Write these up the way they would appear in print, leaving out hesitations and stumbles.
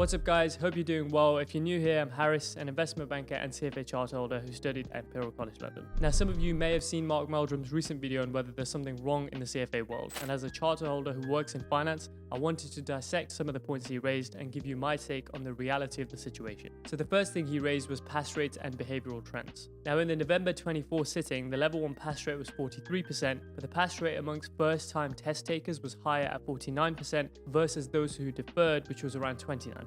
What's up guys, hope you're doing well. If you're new here, I'm Harris, an investment banker and CFA charter holder who studied at Imperial College London. Now some of you may have seen Mark Meldrum's recent video on whether there's something wrong in the CFA world, and as a charter holder who works in finance, I wanted to dissect some of the points he raised and give you my take on the reality of the situation. So the first thing he raised was pass rates and behavioural trends. Now in the November 24 sitting, the level 1 pass rate was 43%, but the pass rate amongst first time test takers was higher at 49% versus those who deferred, which was around 29%.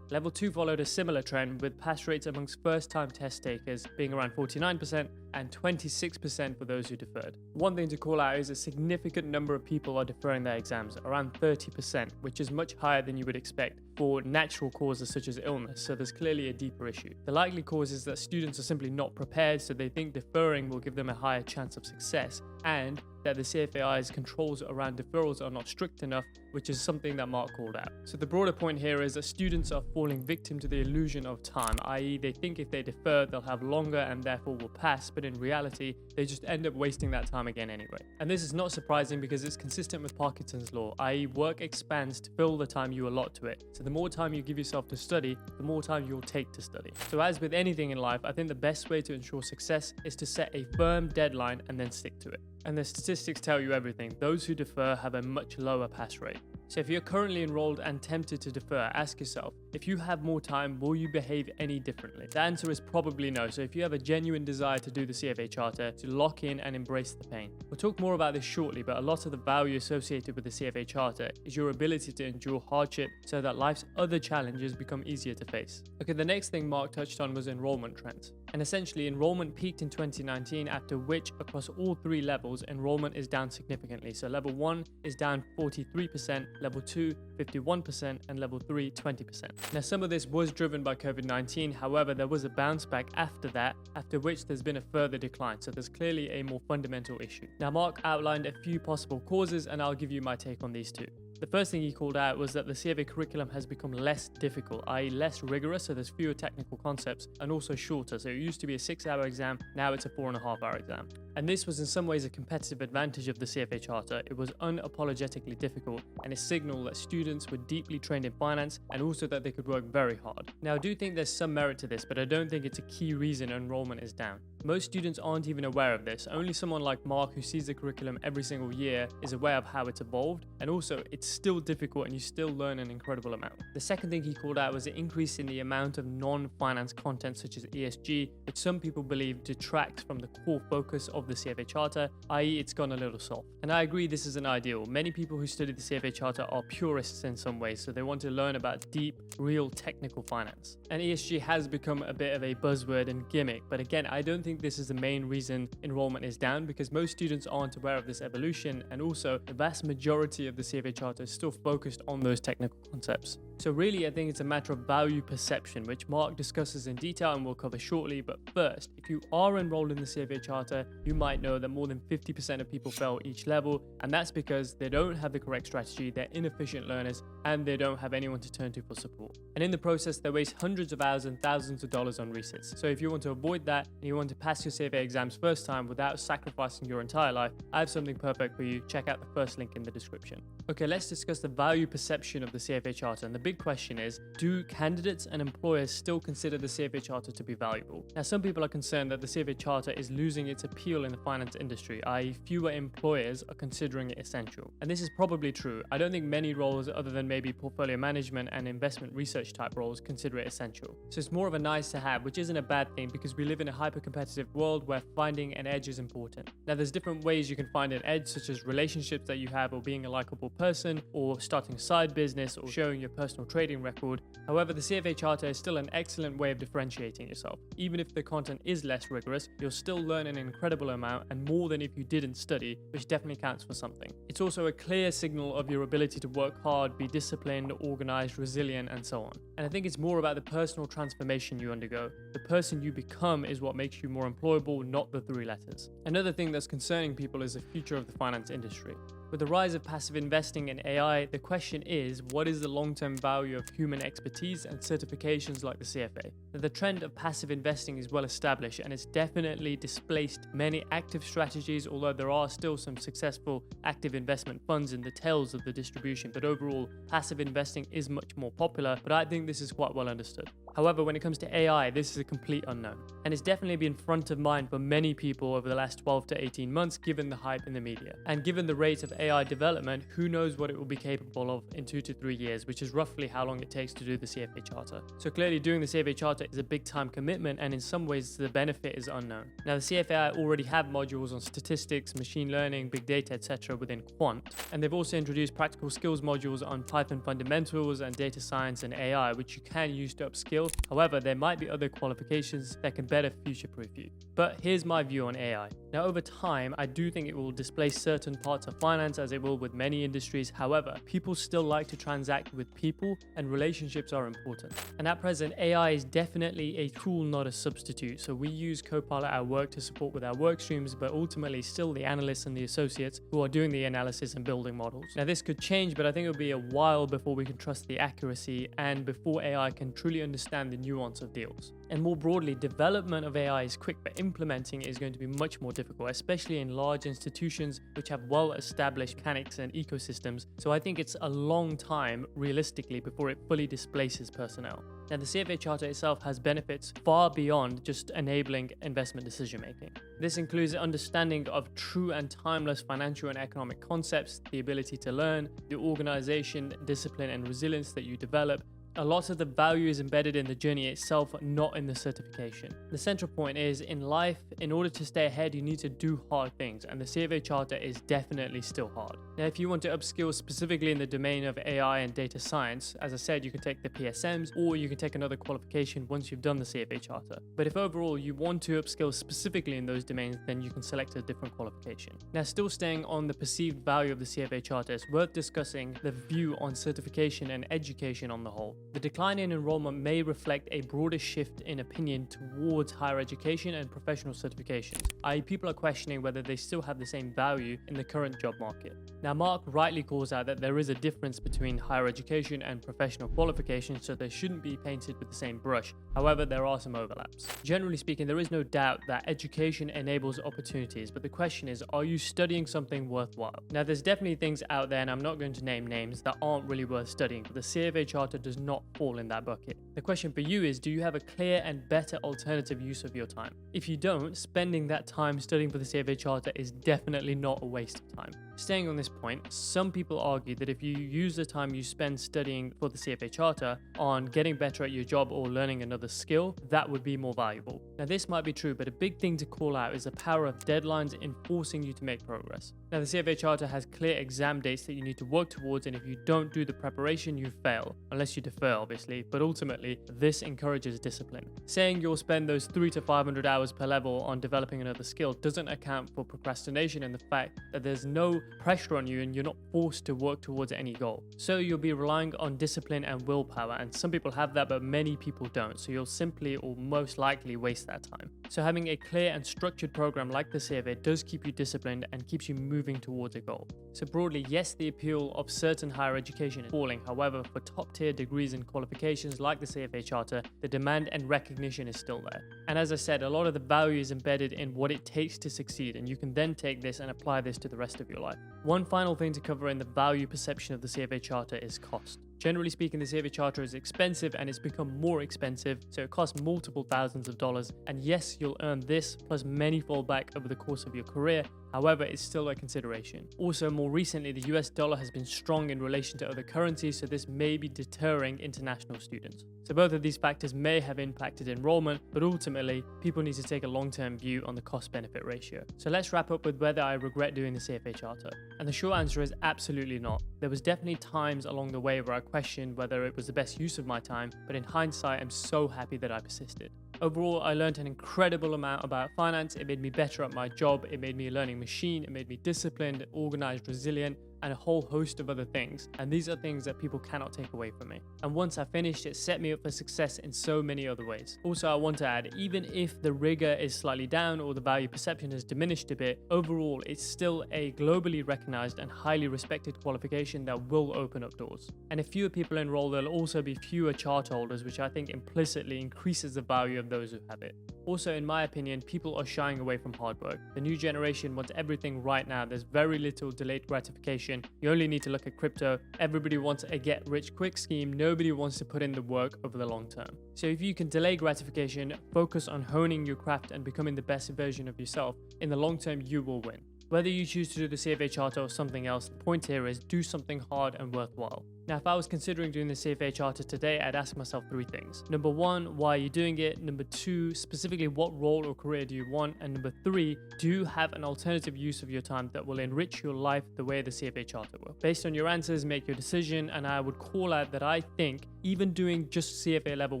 Level 2 followed a similar trend, with pass rates amongst first-time test takers being around 49% and 26% for those who deferred. One thing to call out is a significant number of people are deferring their exams, around 30%, which is much higher than you would expect for natural causes such as illness, so there's clearly a deeper issue. The likely cause is that students are simply not prepared, so they think deferring will give them a higher chance of success, and that the CFAI's controls around deferrals are not strict enough, which is something that Mark called out. So the broader point here is that students are falling victim to the illusion of time, i.e. they think if they defer, they'll have longer and therefore will pass, but in reality, they just end up wasting that time again anyway. And this is not surprising because it's consistent with Parkinson's law, i.e. work expands to fill the time you allot to it. So the more time you give yourself to study, the more time you'll take to study. So as with anything in life, I think the best way to ensure success is to set a firm deadline and then stick to it. And the statistics tell you everything. Those who defer have a much lower pass rate. So if you're currently enrolled and tempted to defer, ask yourself, if you have more time, will you behave any differently? The answer is probably no. So if you have a genuine desire to do the CFA charter, to lock in and embrace the pain. We'll talk more about this shortly, but a lot of the value associated with the CFA charter is your ability to endure hardship so that life's other challenges become easier to face. Okay, the next thing Mark touched on was enrollment trends. And essentially, enrollment peaked in 2019, after which across all three levels, enrollment is down significantly. So level 1 is down 43%, level 2 51%, and level 3 20%. Now some of this was driven by COVID-19, however there was a bounce back after that, after which there's been a further decline, so there's clearly a more fundamental issue. Now Mark outlined a few possible causes and I'll give you my take on these two. The first thing he called out was that the CFA curriculum has become less difficult, i.e. less rigorous, so there's fewer technical concepts, and also shorter. So it used to be a 6-hour exam, now it's a 4.5-hour exam. And this was in some ways a competitive advantage of the CFA charter. It was unapologetically difficult, and it signaled that students were deeply trained in finance and also that they could work very hard. Now I do think there's some merit to this, but I don't think it's a key reason enrollment is down. Most students aren't even aware of this. Only someone like Mark, who sees the curriculum every single year, is aware of how it's evolved, and also it's still difficult and you still learn an incredible amount. The second thing he called out was an increase in the amount of non-finance content such as ESG, which some people believe detracts from the core focus of the CFA charter, i.e. it's gone a little soft. And I agree this isn't ideal. Many people who study the CFA charter are purists in some ways, so they want to learn about deep, real technical finance. And ESG has become a bit of a buzzword and gimmick, but again, I don't think this is the main reason enrollment is down, because most students aren't aware of this evolution, and also the vast majority of the CFA charter is still focused on those technical concepts. So really, I think it's a matter of value perception, which Mark discusses in detail and we'll cover shortly. But first, if you are enrolled in the CFA charter, you might know that more than 50% of people fail each level, and that's because they don't have the correct strategy, they're inefficient learners, and they don't have anyone to turn to for support. And in the process, they waste hundreds of hours and thousands of dollars on resits. So if you want to avoid that and you want to pass your CFA exams first time without sacrificing your entire life, I have something perfect for you. Check out the first link in the description. Okay, let's discuss the value perception of the CFA charter. And the big question is, do candidates and employers still consider the CFA charter to be valuable? Now, some people are concerned that the CFA charter is losing its appeal in the finance industry, i.e. fewer employers are considering it essential. And this is probably true. I don't think many roles other than maybe portfolio management and investment research type roles consider it essential. So it's more of a nice to have, which isn't a bad thing because we live in a hyper-competitive world where finding an edge is important. Now, there's different ways you can find an edge, such as relationships that you have, or being a likable person, or starting a side business, or showing your personal trading record. However, the CFA charter is still an excellent way of differentiating yourself. Even if the content is less rigorous, you'll still learn an incredible amount, and more than if you didn't study, which definitely counts for something. It's also a clear signal of your ability to work hard, be disciplined, organized, resilient, and so on. And I think it's more about the personal transformation you undergo. The person you become is what makes you more employable, not the 3 letters. Another thing that's concerning people is the future of the finance industry. With the rise of passive investing and AI, the question is, what is the long-term value of human expertise and certifications like the CFA? Now, the trend of passive investing is well established and it's definitely displaced many active strategies, although there are still some successful active investment funds in the tails of the distribution. But overall, passive investing is much more popular, but I think this is quite well understood. However, when it comes to AI, this is a complete unknown. And it's definitely been front of mind for many people over the last 12 to 18 months, given the hype in the media. And given the rate of AI development, who knows what it will be capable of in 2 to 3 years, which is roughly how long it takes to do the CFA charter. So clearly doing the CFA charter is a big time commitment, and in some ways the benefit is unknown. Now the CFA already have modules on statistics, machine learning, big data, etc. within quant. And they've also introduced practical skills modules on Python fundamentals and data science and AI, which you can use to upskill. However, there might be other qualifications that can better future-proof you. But here's my view on AI. Now, over time, I do think it will displace certain parts of finance, as it will with many industries. However, people still like to transact with people, and relationships are important. And at present, AI is definitely a tool, not a substitute. So we use Copilot at work to support with our work streams, but ultimately still the analysts and the associates who are doing the analysis and building models. Now, this could change, but I think it'll be a while before we can trust the accuracy and before AI can truly understand the nuance of deals. And more broadly, development of AI is quick, but implementing it is going to be much more difficult, especially in large institutions which have well-established mechanics and ecosystems. So I think it's a long time, realistically, before it fully displaces personnel. Now, the CFA Charter itself has benefits far beyond just enabling investment decision-making. This includes understanding of true and timeless financial and economic concepts, the ability to learn, the organization, discipline, and resilience that you develop. A lot of the value is embedded in the journey itself, not in the certification. The central point is, in life, in order to stay ahead, you need to do hard things, and the CFA Charter is definitely still hard. Now, if you want to upskill specifically in the domain of AI and data science, as I said, you can take the PSMs, or you can take another qualification once you've done the CFA Charter. But if overall you want to upskill specifically in those domains, then you can select a different qualification. Now, still staying on the perceived value of the CFA Charter, it's worth discussing the view on certification and education on the whole. The decline in enrollment may reflect a broader shift in opinion towards higher education and professional certifications, i.e. people are questioning whether they still have the same value in the current job market. Now, Mark rightly calls out that there is a difference between higher education and professional qualifications, so they shouldn't be painted with the same brush. However, there are some overlaps. Generally speaking, there is no doubt that education enables opportunities, but the question is, are you studying something worthwhile? Now, there's definitely things out there, and I'm not going to name names, that aren't really worth studying, but the CFA Charter does not fall in that bucket. The question for you is, do you have a clear and better alternative use of your time? If you don't, spending that time studying for the CFA Charter is definitely not a waste of time. Staying on this point, some people argue that if you use the time you spend studying for the CFA Charter on getting better at your job or learning another skill, that would be more valuable. Now, this might be true, but a big thing to call out is the power of deadlines in forcing you to make progress. Now, the CFA Charter has clear exam dates that you need to work towards, and if you don't do the preparation, you fail, unless you defer, obviously, but ultimately, this encourages discipline. Saying you'll spend those 300 to 500 hours per level on developing another skill doesn't account for procrastination and the fact that there's no pressure on you and you're not forced to work towards any goal. So you'll be relying on discipline and willpower, and some people have that, but many people don't. So you'll simply or most likely waste that time. So having a clear and structured program like the CFA does keep you disciplined and keeps you moving towards a goal. So broadly, yes, the appeal of certain higher education is falling. However, for top tier degrees and qualifications like the CFA Charter, the demand and recognition is still there. And as I said, a lot of the value is embedded in what it takes to succeed, and you can then take this and apply this to the rest of your life. One final thing to cover in the value perception of the CFA Charter is cost. Generally speaking, the CFA Charter is expensive and it's become more expensive, so it costs multiple thousands of dollars. And yes, you'll earn this plus many fall back over the course of your career. However, it's still a consideration. Also, more recently, the US dollar has been strong in relation to other currencies, so this may be deterring international students. So both of these factors may have impacted enrollment, but ultimately, people need to take a long-term view on the cost-benefit ratio. So let's wrap up with whether I regret doing the CFA Charter. And the short answer is absolutely not. There was definitely times along the way where I questioned whether it was the best use of my time, but in hindsight, I'm so happy that I persisted. Overall, I learned an incredible amount about finance. It made me better at my job. It made me a learning machine. It made me disciplined, organized, resilient. and a whole host of other things. And these are things that people cannot take away from me. And once I finished, it set me up for success in so many other ways. Also, I want to add, even if the rigor is slightly down or the value perception has diminished a bit, overall, it's still a globally recognized and highly respected qualification that will open up doors. And if fewer people enroll, there'll also be fewer charter holders, which I think implicitly increases the value of those who have it. Also, in my opinion, people are shying away from hard work. The new generation wants everything right now. There's very little delayed gratification. You only need to look at crypto. Everybody wants a get rich quick scheme. Nobody wants to put in the work over the long term. So if you can delay gratification, focus on honing your craft and becoming the best version of yourself, in the long term, you will win. Whether you choose to do the CFA charter or something else, the point here is do something hard and worthwhile. Now, if I was considering doing the CFA charter today, I'd ask myself 3 things. Number 1, why are you doing it? Number 2, specifically what role or career do you want? And number 3, do you have an alternative use of your time that will enrich your life the way the CFA charter will? Based on your answers, make your decision, and I would call out that I think even doing just CFA level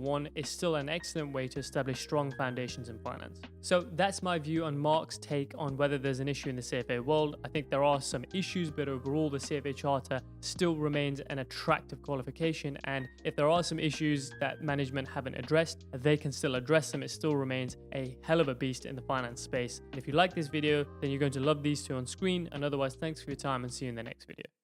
1 is still an excellent way to establish strong foundations in finance. So that's my view on Mark's take on whether there's an issue in the CFA world. I think there are some issues, but overall the CFA charter still remains an attractive qualification, and if there are some issues that management haven't addressed, they can still address them. It still remains a hell of a beast in the finance space. And if you like this video, then you're going to love these 2 on screen, and otherwise, thanks for your time and see you in the next video.